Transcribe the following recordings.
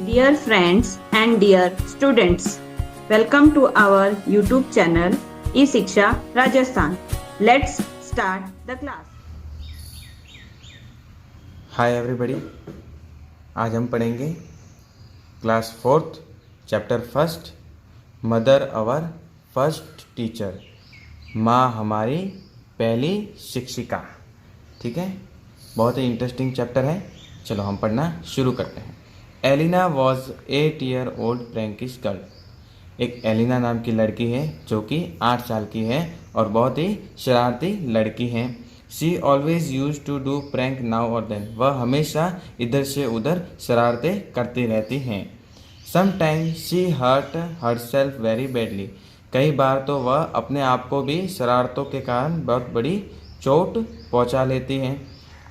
Dear friends and dear students, welcome to our YouTube channel E-Shiksha Rajasthan. Let's start the class. Hi everybody, आज हम पढ़ेंगे class 4th chapter first, mother our first teacher, माँ हमारी पहली शिक्षिका। ठीक है, बहुत ही इंटरेस्टिंग चैप्टर है। चलो हम पढ़ना शुरू करते हैं। Elina was 8 year old prankish girl. एक एलिना नाम की लड़की है जो कि 8 साल की है और बहुत ही शरारती लड़की है। She always use to do prank now और देन। वह हमेशा इधर से उधर शरारतें करती रहती हैं। Sometimes she hurt herself very badly. कई बार तो वह अपने आप को भी शरारतों के कारण बहुत बड़ी चोट पहुंचा लेती हैं।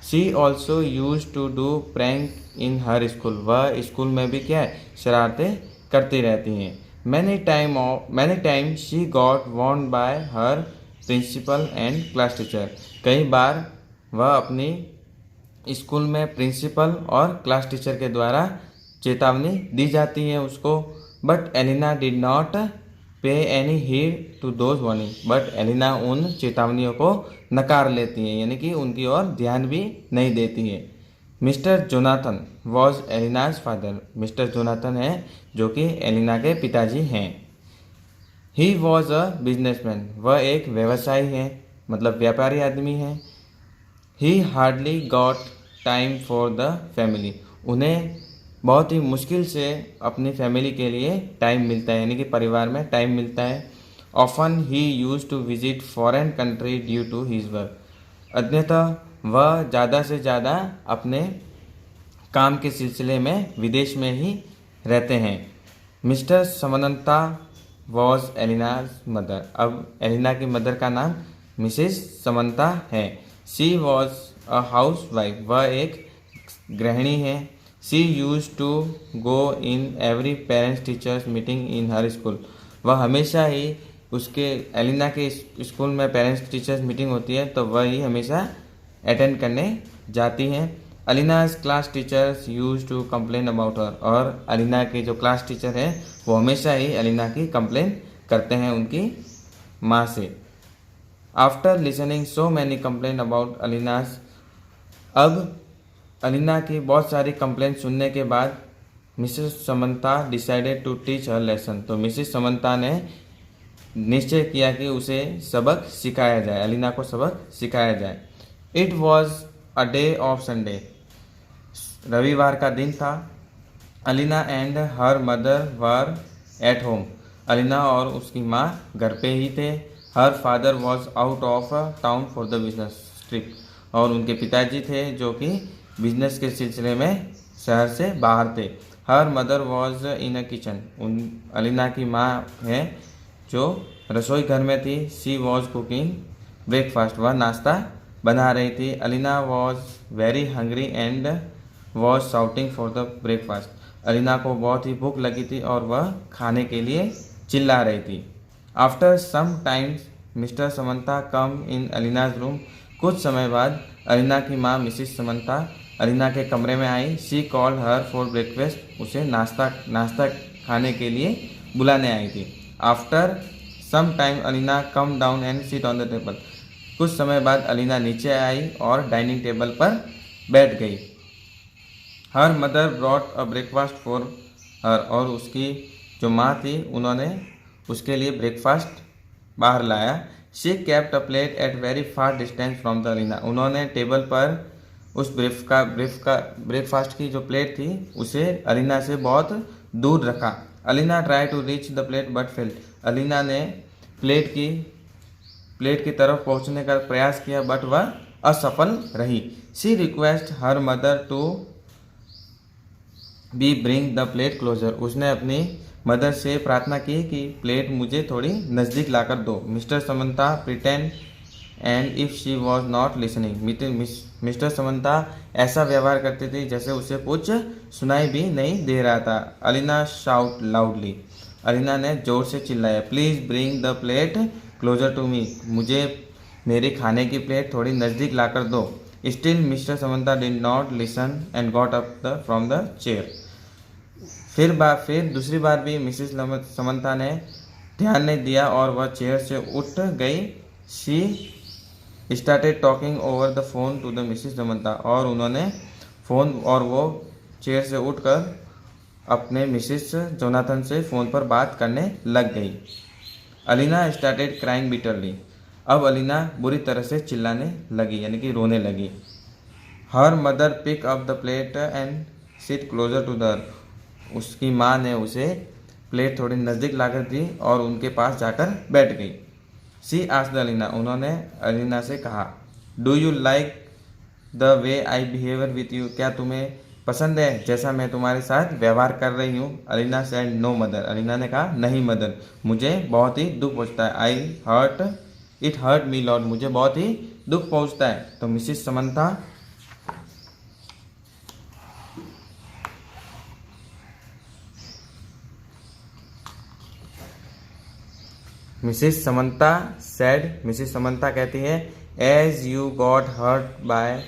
She also use to do prank in her school. वह स्कूल में भी क्या है, शरारतें करती रहती हैं। Many time she got warn by her principal and class teacher. कई बार वह अपनी स्कूल में प्रिंसिपल और क्लास टीचर के द्वारा चेतावनी दी जाती है उसको। But Elina did not pay any heed to those warning. But Elina उन चेतावनियों को नकार लेती है, यानी कि उनकी ओर ध्यान भी नहीं देती है। Mister Jonathan was Elina's father. Mister Jonathan है जो कि एलिना के पिताजी हैं। He was a businessman. वह एक व्यवसायी है, मतलब व्यापारी आदमी है। He hardly got time for the family. उन्हें बहुत ही मुश्किल से अपनी फैमिली के लिए टाइम मिलता है, यानी कि परिवार में टाइम मिलता है। Often he use to visit foreign country due to his work. अन्यथा वह ज़्यादा से ज़्यादा अपने काम के सिलसिले में विदेश में ही रहते हैं। Mister Samantha was Elina's mother. अब एलिना की मदर का नाम मिसेस समंता है। She was a house wife. वह एक गृहिणी है। She use to go in every parents teachers meeting in her school. वह हमेशा ही उसके एलिना के स्कूल में पेरेंट्स टीचर्स मीटिंग होती है तो वह ही हमेशा अटेंड करने जाती हैं। Alina's class teachers use to complain about her. और अलीना के जो क्लास टीचर हैं वो हमेशा ही अलीना की कंप्लेन करते हैं उनकी माँ से। After listening so many complain about Alina's. अब अलीना की बहुत सारी कंप्लेन सुनने के बाद misses Samantha decided to teach her lesson. तो मिसेस समंता ने निश्चय किया कि उसे सबक सिखाया जाए, अलीना को सबक सिखाया जाए। It was a day of Sunday. रविवार का दिन था। Alina and her mother were at home. Alina और उसकी माँ घर पे ही थे। Her father was out of town for the business trip. और उनके पिताजी थे जो कि बिजनेस के सिलसिले में शहर से बाहर थे। Her mother was in a kitchen. Alina की माँ है जो रसोई घर में थी। She was cooking breakfast. वह नाश्ता बना रही थी। Alina was very hungry and was shouting for the breakfast. Alina को बहुत ही भूख लगी थी और वह खाने के लिए चिल्ला रही थी। After some times mister Samantha come in Alina's room. कुछ समय बाद अलीना की माँ मिसिस समंता अलीना के कमरे में आई। She called her for breakfast. उसे नाश्ता खाने के लिए बुलाने आई थी। After some time Alina come down and sit on the table. कुछ समय बाद अलीना नीचे आई और डाइनिंग टेबल पर बैठ गई। Her mother brought a breakfast for her. और उसकी जो माँ थी उन्होंने उसके लिए ब्रेकफास्ट बाहर लाया। She kept a plate at very far distance from the Alina. उन्होंने टेबल पर उस ब्रेकफास्ट की जो प्लेट थी उसे अलीना से बहुत दूर रखा। Alina try to reach the plate but failed. Alina ने प्लेट की तरफ पहुंचने का प्रयास किया बट वह असफल रही। She request her mother to be bring the plate closer. उसने अपनी मदर से प्रार्थना की कि प्लेट मुझे थोड़ी नज़दीक लाकर दो। Mister Samantha pretend and if she was not listening. Mister Samantha ऐसा व्यवहार करती थी जैसे उसे कुछ सुनाई भी नहीं दे रहा था। Alina shout loudly. अलीना ने जोर से चिल्लाया, please bring the plate closer to me. मुझे मेरे खाने की प्लेट थोड़ी नज़दीक लाकर दो। Still mister Samanta did not listen and got up from the chair. फिर दूसरी बार भी मिसेस समंथा ने ध्यान नहीं दिया और वह चेयर से उठ गई। She started talking over the phone to the Mrs Samantha, और उन्होंने फ़ोन और वो चेयर से उठकर अपने मिसेस जोनाथन से फ़ोन पर बात करने लग गई। अलीना स्टार्टेड क्राइंग बिटरली, अब अलीना बुरी तरह से चिल्लाने लगी यानी कि रोने लगी। Her mother pick up the plate and sit closer to the, उसकी माँ ने उसे प्लेट थोड़ी नज़दीक लाकर दी और उनके पास जाकर बैठ गई। सी आस्क्ड अलीना, उन्होंने अलीना से कहा, do you like the way I behaviour with you, क्या तुम्हें पसंद है जैसा मैं तुम्हारे साथ व्यवहार कर रही हूँ। Alina said no mother, Alina ने कहा नहीं मदर, मुझे बहुत ही दुख पहुँचता है। इट हर्ट मी लॉट, मुझे बहुत ही दुख पहुँचता है। तो मिसेस समंथा मिसेस समंथा कहती है, as you got hurt by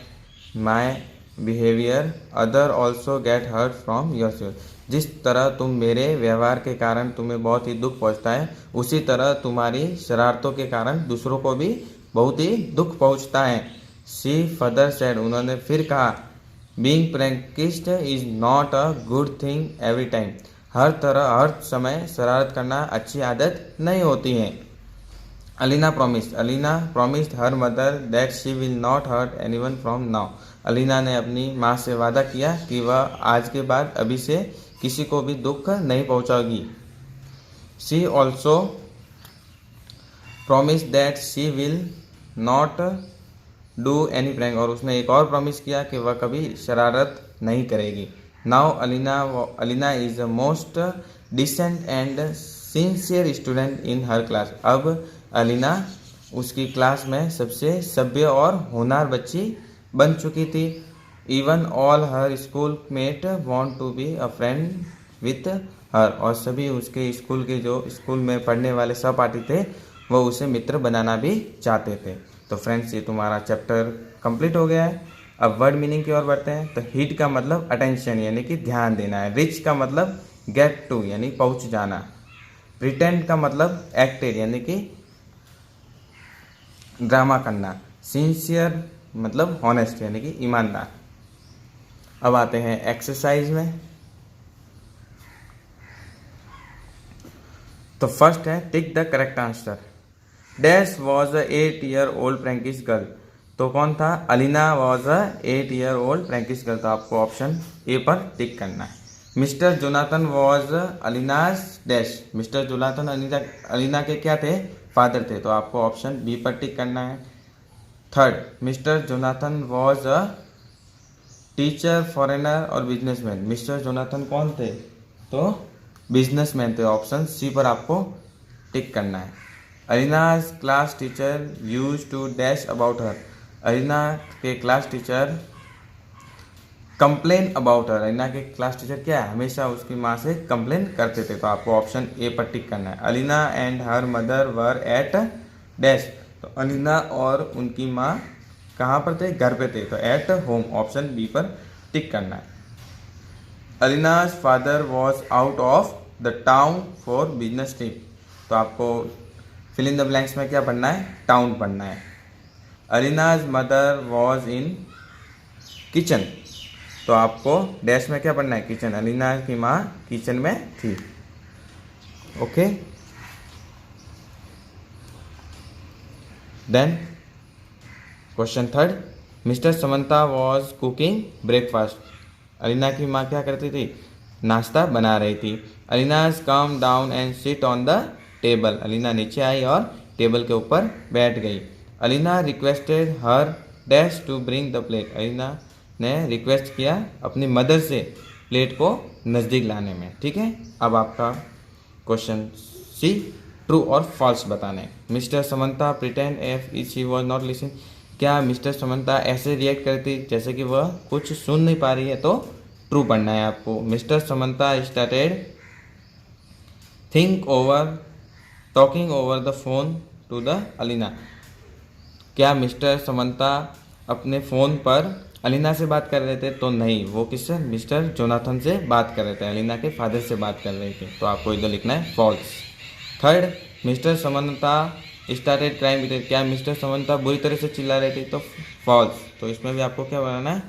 my behaviour other also get hurt from yourself, जिस तरह तुम मेरे व्यवहार के कारण तुम्हें बहुत ही दुख पहुंचता है, उसी तरह तुम्हारी शरारतों के कारण दूसरों को भी बहुत ही दुख पहुंचता है। शी फर्दर सेड, उन्होंने फिर कहा, being prankist is not a good thing every time, हर समय शरारत करना अच्छी आदत नहीं होती है। Alina promised her mother that she will not hurt anyone from now, Alina ने अपनी माँ से वादा किया कि वह आज के बाद अभी से किसी को भी दुख नहीं पहुंचाएगी। She also promised that she will not do any prank, और उसने एक और प्रॉमिस किया कि वह कभी शरारत नहीं करेगी। Now Alina is the most decent and sincere student in her class, अब अलीना उसकी क्लास में सबसे सभ्य और होनहार बच्ची बन चुकी थी। Even all her school mate want to be a friend with her, और सभी उसके स्कूल के जो स्कूल में पढ़ने वाले सहपाठी थे वह उसे मित्र बनाना भी चाहते थे। तो फ्रेंड्स, ये तुम्हारा चैप्टर कंप्लीट हो गया है। अब वर्ड मीनिंग की ओर बढ़ते हैं। तो हिट का मतलब अटेंशन यानी कि ध्यान देना है। रिच का मतलब गेट टू यानी पहुंच जाना। प्रिटेंड का मतलब एक्टेड यानी कि ड्रामा करना। सिंसियर मतलब हॉनेस्ट यानी कि ईमानदार। अब आते हैं एक्सरसाइज में। तो फर्स्ट है tick the correct answer. Dash was a 8-year-old prankish girl, तो कौन था? Alina was a 8-year-old prankish girl, तो आपको ऑप्शन ए पर टिक करना है। Mister Jonathan was Alina's dash, mister Jonathan Alina के क्या थे? फादर थे, तो आपको ऑप्शन बी पर टिक करना है। Third, mister Jonathan was a teacher, foreigner और बिजनेसमैन, मिस्टर जोनाथन कौन थे? तो बिजनेसमैन थे, ऑप्शन सी पर आपको टिक करना है। Alina's class teacher use to dash about her, Alina के class teacher complain about her, Alina के क्लास टीचर क्या है? हमेशा उसकी माँ से कंप्लेन करते थे, तो आपको ऑप्शन ए पर टिक करना है। Alina and her mother were at dash, तो अलीना और उनकी माँ कहाँ पर थे? घर पे थे, तो एट होम, ऑप्शन बी पर टिक करना है। Alina's father was out of the town for business trip, तो आपको फिल इन द ब्लैंक्स में क्या पढ़ना है? टाउन पढ़ना है। अलीनाज मदर वॉज इन किचन, तो आपको डैश में क्या पढ़ना है? किचन, अलीना की माँ किचन में थी। Okay, then question third, mister Samantha was cooking breakfast, Alina की माँ क्या करती थी? नाश्ता बना रही थी। Alina's come down and sit on the table, Alina नीचे आई और टेबल के ऊपर बैठ गई। Alina requested her dash to bring the plate, Alina ने रिक्वेस्ट किया अपनी मदर से प्लेट को नज़दीक लाने में। ठीक है, अब आपका क्वेश्चन सी, ट्रू और फॉल्स बताने। Mister Samantha pretend F she was not listening, क्या मिस्टर समंता ऐसे रिएक्ट करती जैसे कि वह कुछ सुन नहीं पा रही है? तो ट्रू पढ़ना है आपको। Mister Samanta started talking over the phone to the Alina, क्या मिस्टर समंता अपने फ़ोन पर अलीना से बात कर रहे थे? तो नहीं, वो किससे? मिस्टर जोनाथन से बात कर रहे थे, अलीना के फादर से बात कर रहे थे, तो आपको इधर लिखना है false. Third, mister Samanta started crime with, क्या मिस्टर समंता बुरी तरह से चिल्ला रहे थे? तो फॉल्स। तो इसमें भी आपको क्या बनाना है?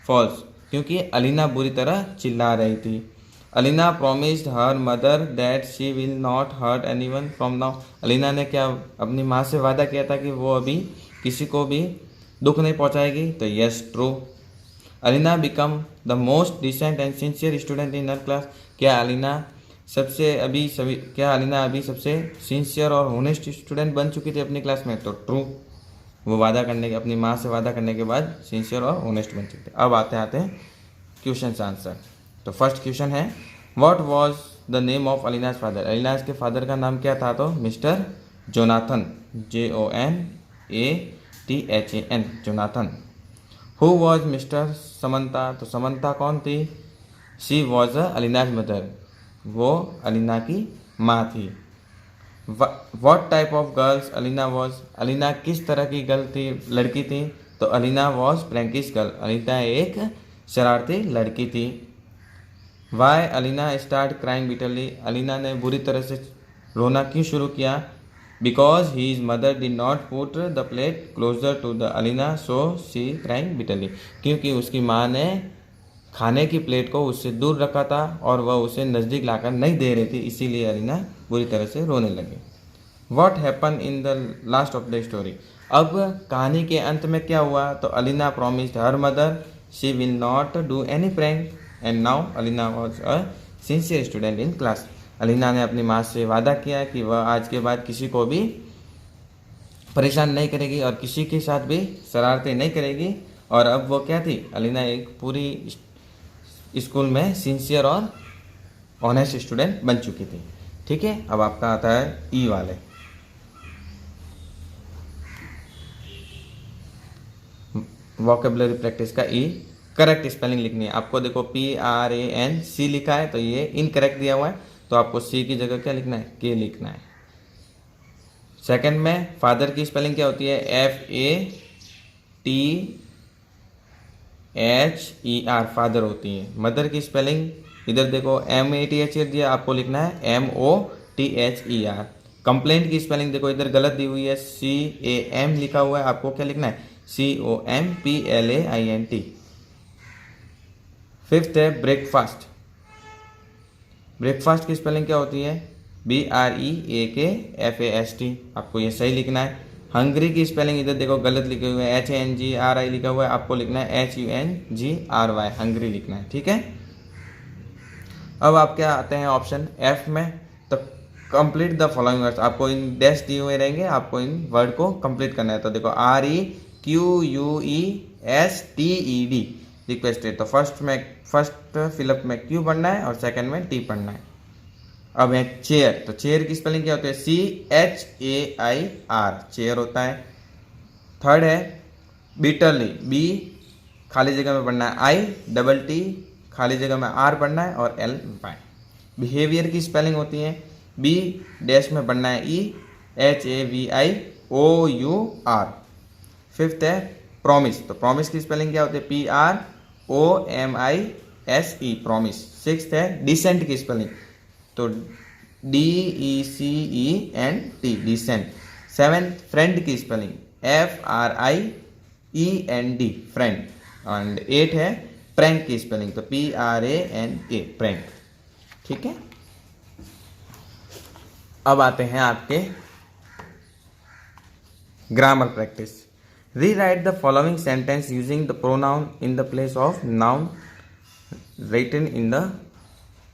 फॉल्स, क्योंकि अलीना बुरी तरह चिल्ला रही थी। Alina promised her mother that she will not hurt anyone from now, Alina ने क्या अपनी माँ से वादा किया था कि वो अभी किसी को भी दुख नहीं पहुंचाएगी? तो yes, true. Alina become the most decent and sincere student in her class, क्या अलीना अभी सबसे सिंसियर और होनेस्ट स्टूडेंट बन चुकी थी अपनी क्लास में? तो ट्रू, वो अपनी माँ से वादा करने के बाद सिंसियर और होनेस्ट बन चुके थे। अब आते हैं क्वेश्चन आंसर। तो फर्स्ट क्वेश्चन है, what was the name of Alina's father, Alina's के फादर का नाम क्या था? तो mister Jonathan, JONATHAN, Jonathan. Who was mister Samantha, तो समंता कौन थी? शी वॉज अलीनाज मदर, वो अलीना की माँ थी। What type of girls Alina was, Alina किस तरह की गर्ल थी, लड़की थी? तो Alina was prankish girl, Alina एक शरारती लड़की थी। Why Alina start crying bitterly, Alina ने बुरी तरह से रोना क्यों शुरू किया? Because his mother did not put the plate closer to the Alina so she crying bitterly, क्योंकि उसकी माँ ने खाने की प्लेट को उससे दूर रखा था और वह उसे नज़दीक लाकर नहीं दे रही थी, इसीलिए अलीना बुरी तरह से रोने लगी। What happen in the last of the story, अब कहानी के अंत में क्या हुआ? तो Alina promised her mother she will not do any prank and now Alina was a sincere student in class, Alina ने अपनी माँ से वादा किया कि वह आज के बाद किसी को भी परेशान नहीं करेगी और किसी के साथ भी शरारतें नहीं करेगी। और अब वो क्या थी? अलीना एक पूरी स्कूल में सिंसियर और ऑनेस्ट स्टूडेंट बन चुकी थी। ठीक है, अब आपका आता है ई वाले। वोकेबुलरी प्रैक्टिस का ई, करेक्ट स्पेलिंग लिखनी है आपको। देखो PRANC लिखा है तो ये इनकरेक्ट दिया हुआ है, तो आपको सी की जगह क्या लिखना है? के लिखना है। सेकंड में फादर की स्पेलिंग क्या होती है? FATHER, फादर होती है। मदर की स्पेलिंग इधर देखो MATHER दिया, आपको लिखना है MOTHER। कंप्लेंट की स्पेलिंग देखो इधर गलत दी हुई है, CAM लिखा हुआ है, आपको क्या लिखना है? COMPLAINT। फिफ्थ है ब्रेकफास्ट, ब्रेकफास्ट की स्पेलिंग क्या होती है? BREAKFAST, आपको ये सही लिखना है। हंगरी की स्पेलिंग इधर देखो गलत लिखे हुए है, HANGRI लिखा हुआ है, आपको लिखना है HUNGRY, हंगरी लिखना है। ठीक है, अब आप क्या आते हैं ऑप्शन F में, तो कंप्लीट द फॉलोइंग वर्ड्स, आपको इन डैश दिए हुए रहेंगे, आपको इन वर्ड को कंप्लीट करना है। तो देखो REQUESTED, रिक्वेस्टेड, तो फर्स्ट फिलअप में क्यू पढ़ना है और सेकंड में टी पढ़ना है। अब है चेयर, तो चेयर की स्पेलिंग क्या होती है? CHAIR, चेयर होता है। थर्ड है बिटरली, बी खाली जगह में पढ़ना है ITT, खाली जगह में R पढ़ना है और LY। बिहेवियर की स्पेलिंग होती है B डैश में पढ़ना है EHAVIOUR। फिफ्थ है प्रॉमिस, तो प्रॉमिस की स्पेलिंग क्या होती है? PROMISE, promise. सिक्स्थ है डिसेंट की स्पेलिंग, तो DECENT, डिसेंट। सेवेंथ फ्रेंड की spelling FRIEND, friend. And eight है प्रैंक की स्पेलिंग, तो PRANK, प्रैंक। ठीक है, अब आते हैं आपके grammar practice. Rewrite the following sentence using the pronoun in the place of noun written in the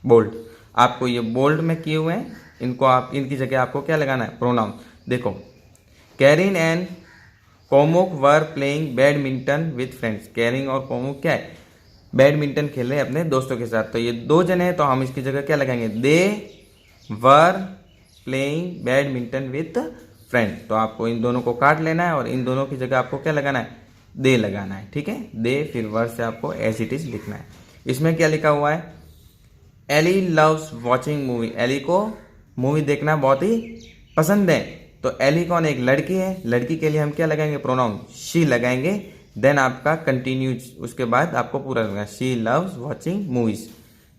bold, आपको ये बोल्ड में किए हुए हैं, इनको आप इनकी जगह आपको क्या लगाना है? प्रोनाउन। देखो Karin and Komuk were playing badminton with friends, Karin और कोमुक क्या है? बैडमिंटन खेल रहे हैं अपने दोस्तों के साथ, तो ये दो जने हैं, तो हम इसकी जगह क्या लगाएंगे? They were playing badminton with friend, तो आपको इन दोनों को काट लेना है और इन दोनों की जगह आपको क्या लगाना है? दे लगाना है। ठीक है, दे फिर वर से आपको एज इट इज लिखना है। इसमें क्या लिखा हुआ है? Ellie loves watching movie, Ellie को मूवी देखना बहुत ही पसंद है, तो एली कौन? एक लड़की है, लड़की के लिए हम क्या लगाएंगे? प्रोनाउन शी लगाएंगे। देन आपका कंटिन्यूज, उसके बाद आपको पूरा करना। She loves watching movies.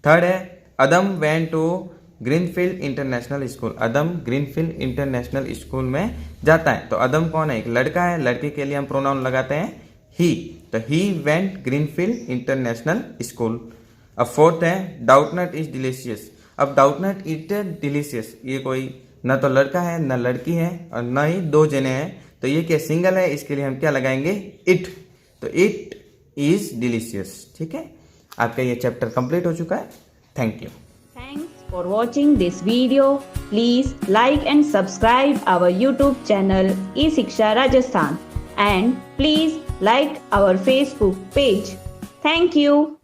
Third है Adam went to Greenfield international school. Adam Greenfield international school में जाता है। तो अदम कौन है? एक लड़का है। लड़के के लिए हम प्रोनाउन लगाते हैं ही। तो he went greenfield international school. अब फोर्थ है डाउटनट इज डिलीशियस। अब डाउटनट इज डिलीशियस, ये कोई ना तो लड़का है ना लड़की है और ना ही दो जने हैं, तो ये क्या सिंगल है, इसके लिए हम क्या लगाएंगे? इट। तो इट इज डिलीशियस। ठीक है, आपका ये चैप्टर कंप्लीट हो चुका है। Thank you. Thanks for watching this video. Please like and subscribe our YouTube channel eShiksha Rajasthan, and please like our Facebook page. Thank you.